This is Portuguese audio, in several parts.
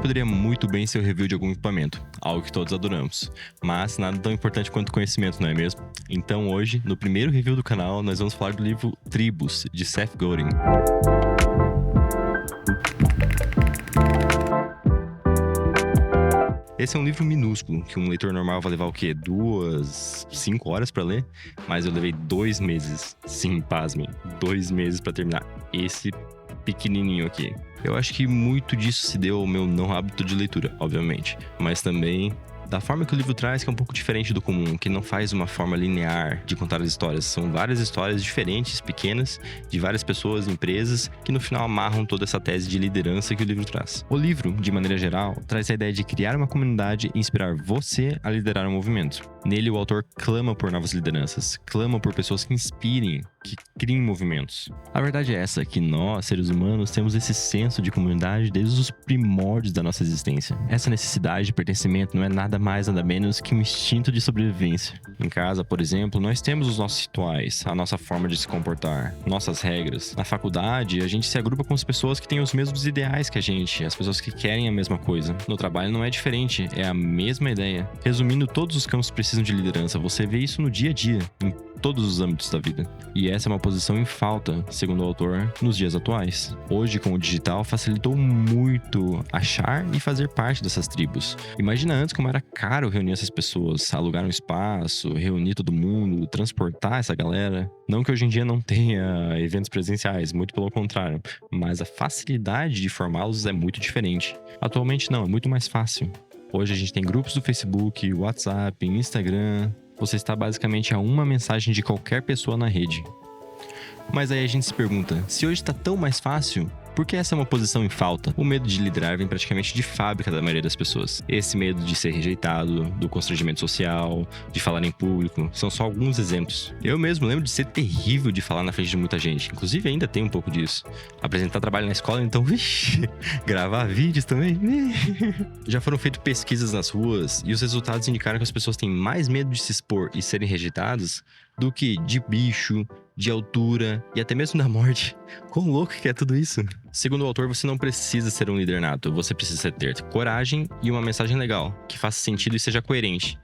poderia muito bem ser o review de algum equipamento, algo que todos adoramos, mas nada tão importante quanto conhecimento, não é mesmo? Então hoje, no primeiro review do canal, nós vamos falar do livro Tribos, de Seth Godin. Esse é um livro minúsculo, que um leitor normal vai levar o quê? 5 horas pra ler? Mas eu levei 2 meses. Sim, pasmem, 2 meses pra terminar esse pequenininho aqui. Eu acho que muito disso se deu ao meu não hábito de leitura, obviamente. Mas também da forma que o livro traz, que é um pouco diferente do comum, que não faz uma forma linear de contar as histórias. São várias histórias diferentes, pequenas, de várias pessoas, empresas, que no final amarram toda essa tese de liderança que o livro traz. O livro, de maneira geral, traz a ideia de criar uma comunidade e inspirar você a liderar um movimento. Nele, o autor clama por novas lideranças, clama por pessoas que inspirem, que criem movimentos. A verdade é essa, que nós, seres humanos, temos esse senso de comunidade desde os primórdios da nossa existência. Essa necessidade de pertencimento não é nada mais, nada menos que um instinto de sobrevivência. Em casa, por exemplo, nós temos os nossos rituais, a nossa forma de se comportar, nossas regras. Na faculdade, a gente se agrupa com as pessoas que têm os mesmos ideais que a gente, as pessoas que querem a mesma coisa. No trabalho não é diferente, é a mesma ideia. Resumindo, todos os campos precisam de liderança, você vê isso no dia a dia, em todos os âmbitos da vida. E essa é uma posição em falta, segundo o autor, nos dias atuais. Hoje, com o digital, facilitou muito achar e fazer parte dessas tribos. Imagina antes como era caro reunir essas pessoas, alugar um espaço, reunir todo mundo, transportar essa galera. Não que hoje em dia não tenha eventos presenciais, muito pelo contrário, mas a facilidade de formá-los é muito diferente. Atualmente não, é muito mais fácil. Hoje a gente tem grupos do Facebook, WhatsApp, Instagram. Você está basicamente a uma mensagem de qualquer pessoa na rede. Mas aí a gente se pergunta, se hoje está tão mais fácil, por que essa é uma posição em falta? O medo de liderar vem praticamente de fábrica da maioria das pessoas. Esse medo de ser rejeitado, do constrangimento social, de falar em público, são só alguns exemplos. Eu mesmo lembro de ser terrível de falar na frente de muita gente. Inclusive ainda tem um pouco disso. Apresentar trabalho na escola, então, vixi, gravar vídeos também. Já foram feitas pesquisas nas ruas e os resultados indicaram que as pessoas têm mais medo de se expor e serem rejeitadas do que de bicho, de altura e até mesmo da morte. Quão louco que é tudo isso? Segundo o autor, você não precisa ser um líder nato, você precisa ter coragem e uma mensagem legal, que faça sentido e seja coerente.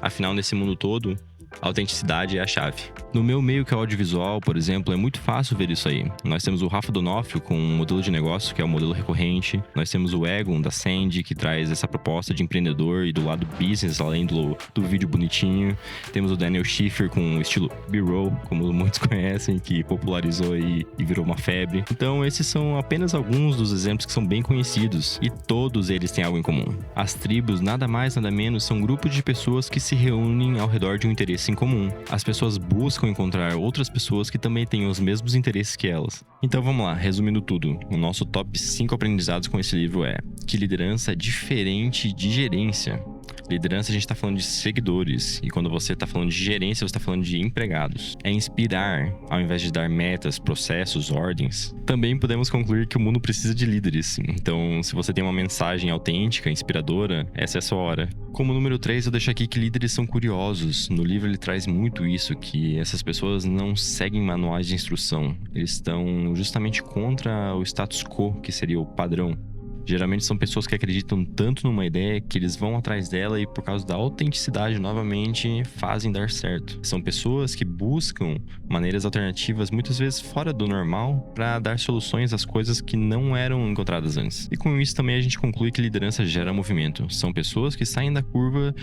Afinal, nesse mundo todo, a autenticidade é a chave. No meu meio, que é o audiovisual, por exemplo, é muito fácil ver isso aí. Nós temos o Rafa Donofrio com um modelo de negócio, que é o modelo recorrente. Nós temos o Egon, da Sandy, que traz essa proposta de empreendedor e do lado business, além do vídeo bonitinho. Temos o Daniel Schiffer com o estilo B-roll, como muitos conhecem, que popularizou e virou uma febre. Então, esses são apenas alguns dos exemplos que são bem conhecidos, e todos eles têm algo em comum. As tribos, nada mais, nada menos, são grupos de pessoas que se reúnem ao redor de um interesse em comum. As pessoas buscam encontrar outras pessoas que também têm os mesmos interesses que elas. Então vamos lá, resumindo tudo. O nosso top 5 aprendizados com esse livro é que liderança é diferente de gerência. Liderança, a gente está falando de seguidores, e quando você está falando de gerência, você está falando de empregados. É inspirar, ao invés de dar metas, processos, ordens. Também podemos concluir que o mundo precisa de líderes. Então, se você tem uma mensagem autêntica, inspiradora, essa é a sua hora. Como número 3, eu deixo aqui que líderes são curiosos. No livro ele traz muito isso, que essas pessoas não seguem manuais de instrução. Eles estão justamente contra o status quo, que seria o padrão. Geralmente são pessoas que acreditam tanto numa ideia que eles vão atrás dela e, por causa da autenticidade, novamente, fazem dar certo. São pessoas que buscam maneiras alternativas, muitas vezes fora do normal, para dar soluções às coisas que não eram encontradas antes. E com isso também a gente conclui que liderança gera movimento. São pessoas que saem da curva,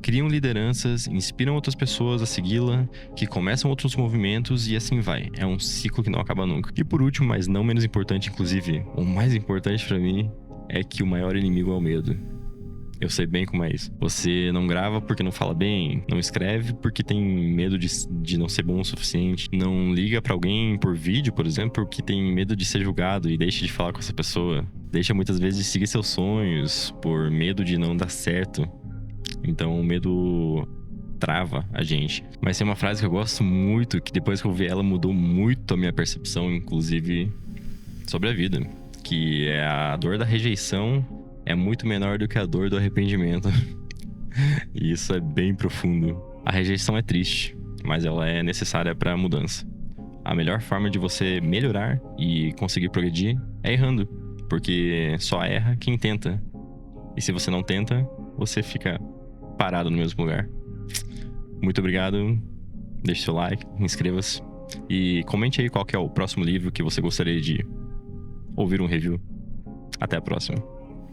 criam lideranças, inspiram outras pessoas a segui-la, que começam outros movimentos e assim vai. É um ciclo que não acaba nunca. E por último, mas não menos importante, inclusive, o mais importante pra mim, é que o maior inimigo é o medo. Eu sei bem como é isso. Você não grava porque não fala bem, não escreve porque tem medo de não ser bom o suficiente, não liga pra alguém por vídeo, por exemplo, porque tem medo de ser julgado e deixa de falar com essa pessoa. Deixa muitas vezes de seguir seus sonhos por medo de não dar certo. Então o medo trava a gente. Mas tem uma frase que eu gosto muito, que depois que eu vi ela mudou muito a minha percepção, inclusive sobre a vida. Que é a dor da rejeição é muito menor do que a dor do arrependimento. E isso é bem profundo. A rejeição é triste, mas ela é necessária para a mudança. A melhor forma de você melhorar e conseguir progredir é errando, porque só erra quem tenta. E se você não tenta, você fica parado no mesmo lugar. Muito obrigado. Deixe seu like, inscreva-se. E comente aí qual que é o próximo livro que você gostaria de ouvir um review. Até a próxima.